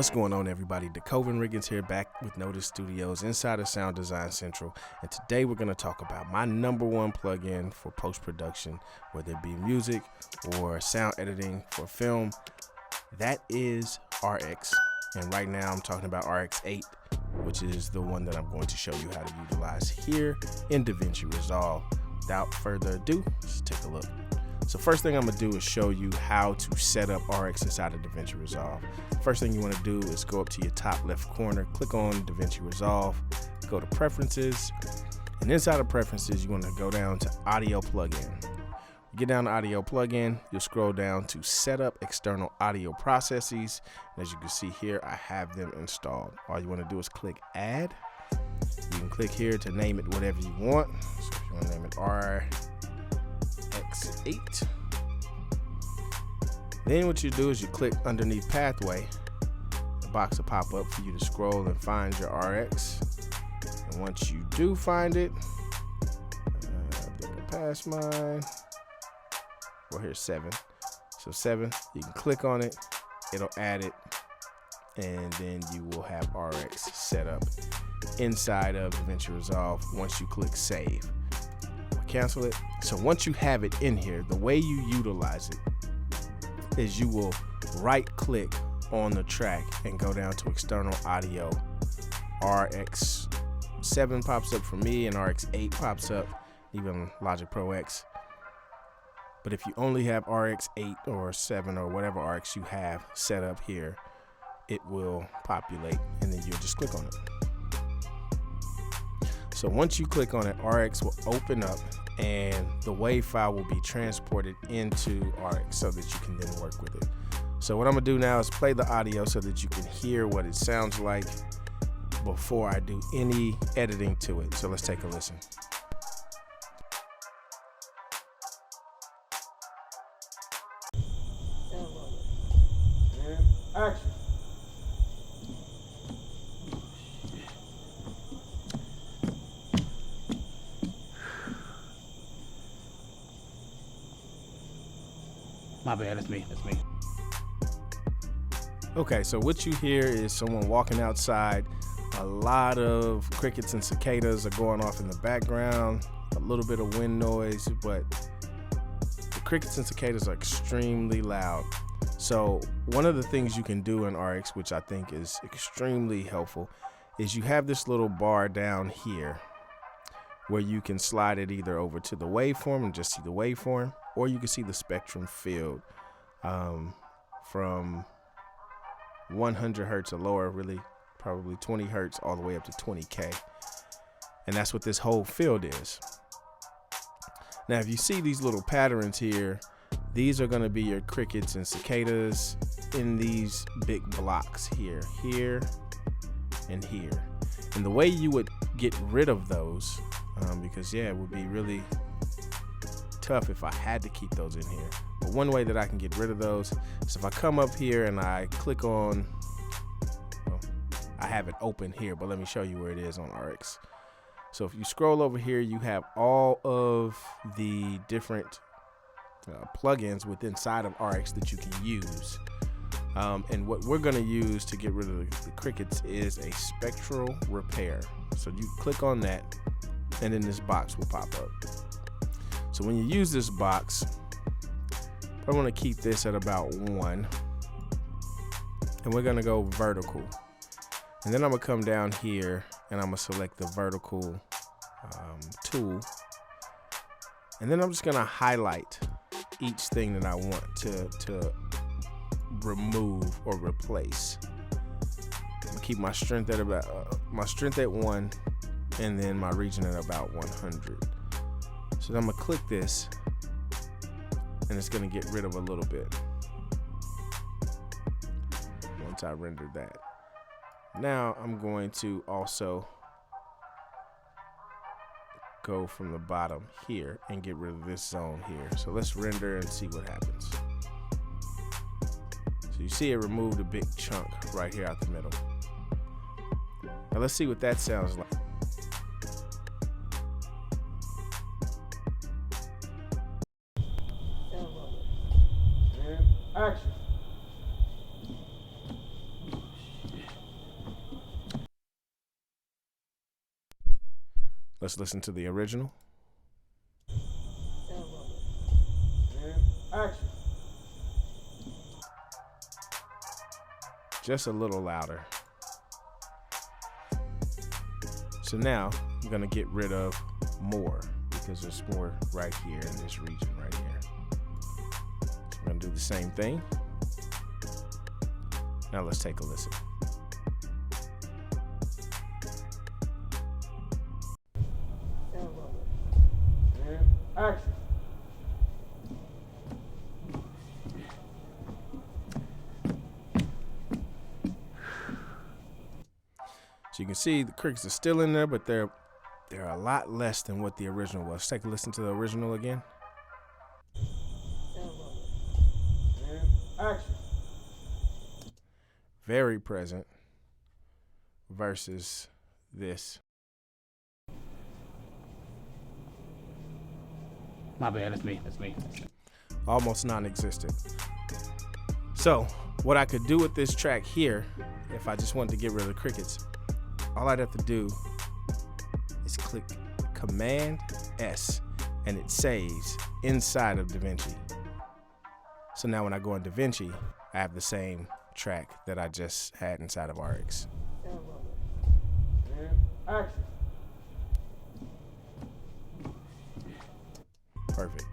What's going on, everybody? DeCoven Riggins here, back with Notis Studios inside of Sound Design Central, and today we're going to talk about my #1 plugin for post-production, whether it be music or sound editing for film. That is RX, and right now I'm talking about RX 8, which is the one that I'm going to show you how to utilize here in DaVinci Resolve. Without further ado, let's take a look. So first thing I'm gonna do is show you how to set up RX inside of DaVinci Resolve. First thing you wanna do is go up to your top left corner, click on DaVinci Resolve, go to Preferences, and inside of Preferences, you wanna go down to Audio Plugin. You get down to Audio Plugin, you'll scroll down to Set up External Audio Processes. And as you can see here, I have them installed. All you wanna do is click Add. You can click here to name it whatever you want. So if you wanna name it RX8. Then what you do is you click underneath Pathway. The box will pop up for you to scroll and find your RX. And once you do find it, past mine. Well, here's 7. So 7, you can click on it, it'll add it, and then you will have RX set up inside of DaVinci Resolve once you click Save. Cancel it. So once you have it in here, the way you utilize it is you will right click on the track and go down to external audio. RX7 pops up for me and RX8 pops up, even Logic Pro X. But if you only have RX8 or 7 or whatever RX you have set up here, it will populate and then you'll just click on it. So once you click on it, RX will open up and the WAV file will be transported into RX so that you can then work with it. So what I'm gonna do now is play the audio so that you can hear what it sounds like before I do any editing to it. So let's take a listen. And action. My bad, that's me. Okay, so what you hear is someone walking outside. A lot of crickets and cicadas are going off in the background, a little bit of wind noise, but the crickets and cicadas are extremely loud. So one of the things you can do in RX, which I think is extremely helpful, is you have this little bar down here where you can slide it either over to the waveform and just see the waveform, or you can see the spectrum field from 100 hertz or lower, really probably 20 hertz all the way up to 20K. And that's what this whole field is. Now, if you see these little patterns here, these are gonna be your crickets and cicadas in these big blocks here, here, and here. And the way you would get rid of those, because yeah, it would be really tough if I had to keep those in here. But one way that I can get rid of those is if I come up here and I click on, well, I have it open here, but let me show you where it is on RX. So if you scroll over here, you have all of the different plugins within inside of RX that you can use. And what we're gonna use to get rid of the crickets is a spectral repair. So you click on that and then this box will pop up. So when you use this box, I want to keep this at about 1, and we're going to go vertical. And then I'm going to come down here and I'm going to select the vertical tool. And then I'm just going to highlight each thing that I want to remove or replace. I'm going to keep my strength at about 1, and then my region at about 100. So I'm gonna click this and it's gonna get rid of a little bit once I render that. Now I'm going to also go from the bottom here and get rid of this zone here. So let's render and see what happens. So you see it removed a big chunk right here out the middle. Now let's see what that sounds like. And action. Let's listen to the original. And action. Just a little louder. So now I'm gonna get rid of more because there's more right here in this region right here. So I'm gonna do the same thing. Now let's take a listen. And action. So you can see the crickets are still in there, but they're a lot less than what the original was. Let's take a listen to the original again. And action. Very present versus this. My bad, that's me. Almost non-existent. So what I could do with this track here, if I just wanted to get rid of the crickets, all I'd have to do is click Command S and it saves inside of DaVinci. So now when I go in DaVinci, I have the same track that I just had inside of RX. And action. Perfect.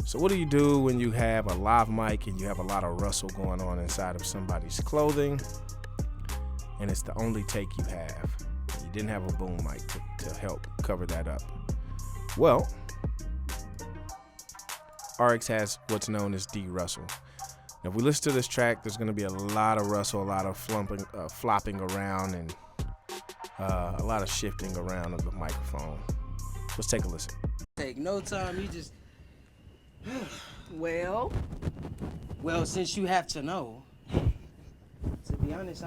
So what do you do when you have a live mic and you have a lot of rustle going on inside of somebody's clothing and it's the only take you have? You didn't have a boom mic to help cover that up. Well, RX has what's known as DRussell. Now, if we listen to this track, there's going to be a lot of rustle, a lot of flopping around, and a lot of shifting around of the microphone. Let's take a listen. Take no time, you just... Well, since you have to know, to be honest,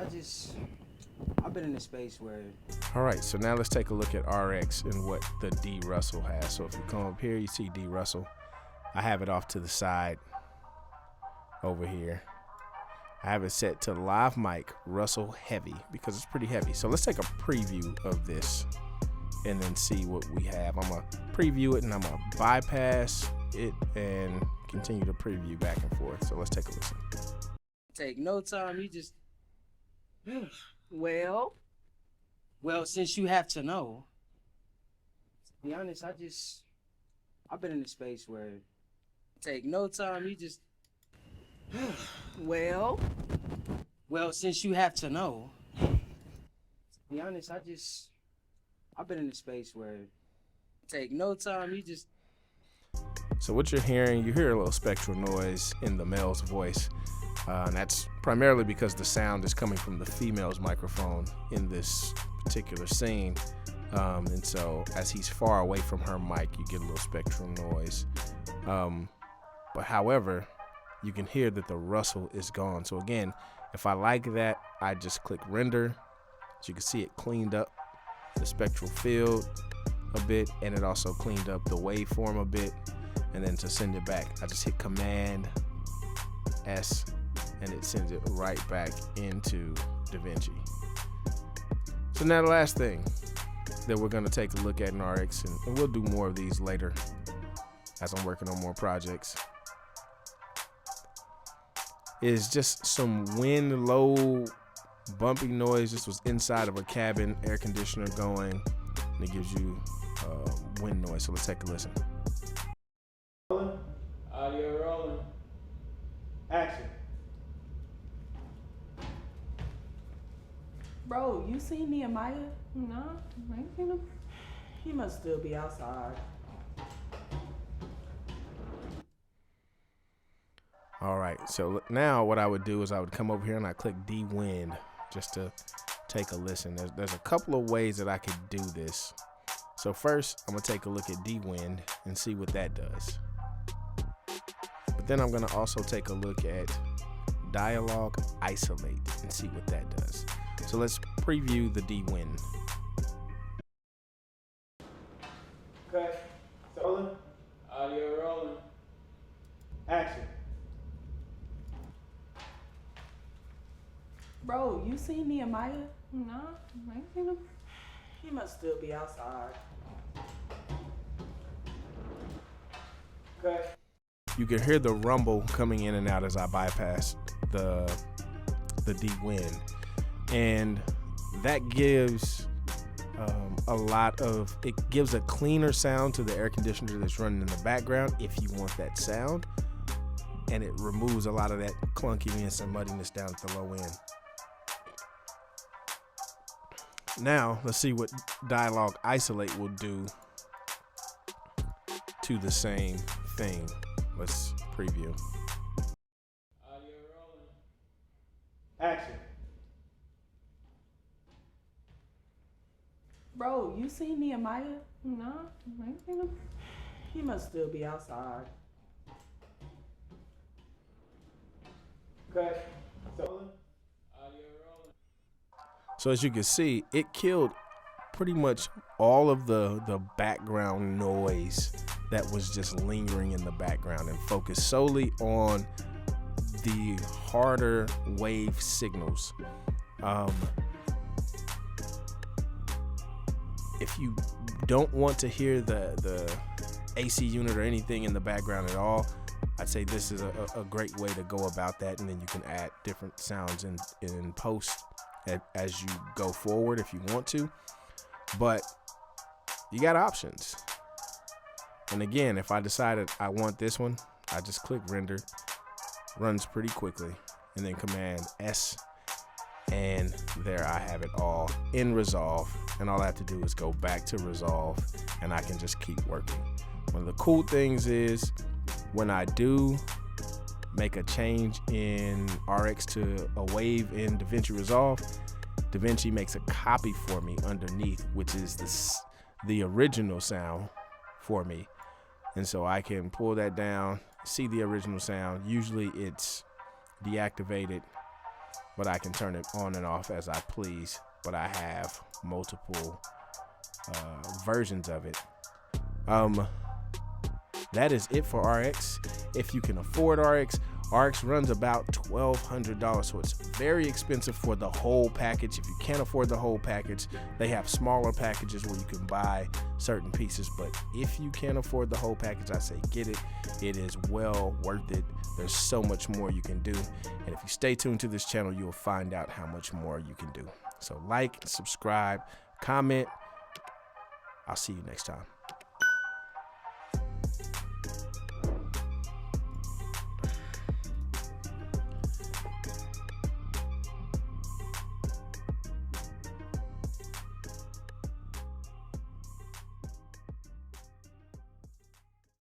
I've been in a space where... All right, so now let's take a look at RX and what the DRussell has. So if you come up here, you see DRussell. I have it off to the side over here. I have it set to live mic Russell heavy because it's pretty heavy. So let's take a preview of this and then see what we have. I'm gonna preview it and I'm gonna bypass it and continue to preview back and forth. So let's take a listen. Take no time, you just... well, since you have to know, to be honest, I've been in a space where... Take no time, you just... well, since you have to know, to be honest, I've been in a space where... Take no time, you just... So what you're hearing, you hear a little spectral noise in the male's voice. And that's primarily because the sound is coming from the female's microphone in this particular scene. And so as he's far away from her mic, you get a little spectral noise. But however, you can hear that the rustle is gone. So again, if I like that, I just click render. So you can see it cleaned up the spectral field a bit, and it also cleaned up the waveform a bit. And then to send it back, I just hit Command S and it sends it right back into DaVinci. So now the last thing that we're gonna take a look at in RX, and we'll do more of these later as I'm working on more projects, is just some wind, low, bumpy noise. This was inside of a cabin, air conditioner going, and it gives you wind noise. So let's take a listen. Rolling. Audio rolling. Action. bro, you seen Nehemiah? No, I ain't seen him. He must still be outside. All right, so now what I would do is I would come over here and I click DWind just to take a listen. There's a couple of ways that I could do this. So first, I'm gonna take a look at DWind and see what that does. But then I'm gonna also take a look at Dialogue Isolate and see what that does. So let's preview the DWind. Cut. Rolling. Audio rolling. Action. Bro, you seen Nehemiah? No, I ain't seen him. He must still be outside. Okay. You can hear the rumble coming in and out as I bypass the DWind, and that gives it gives a cleaner sound to the air conditioner that's running in the background if you want that sound, and it removes a lot of that clunkiness and muddiness down at the low end. Now let's see what Dialogue Isolate will do to the same thing. Let's preview. Audio rolling. Action. Bro, you seen Nehemiah? No, I ain't seen him. He must still be outside. Okay. So, audio rolling. So as you can see, it killed pretty much all of the background noise that was just lingering in the background and focused solely on the harder wave signals. If you don't want to hear the AC unit or anything in the background at all, I'd say this is a great way to go about that, and then you can add different sounds in post as you go forward if you want to. But you got options. And again, if I decided I want this one, I just click render, runs pretty quickly, and then Command S, and there I have it all in Resolve. And all I have to do is go back to Resolve, and I can just keep working. One of the cool things is when I do make a change in RX to a wave in DaVinci Resolve, DaVinci makes a copy for me underneath, which is the original sound for me. And so I can pull that down, see the original sound. Usually it's deactivated, but I can turn it on and off as I please. But I have multiple versions of it. That is it for RX. If you can afford RX runs about $1,200, so it's very expensive for the whole package. If you can't afford the whole package, they have smaller packages where you can buy certain pieces, but if you can't afford the whole package, I say get it. It is well worth it. There's so much more you can do, and if you stay tuned to this channel, you'll find out how much more you can do. So like, subscribe, comment. I'll see you next time.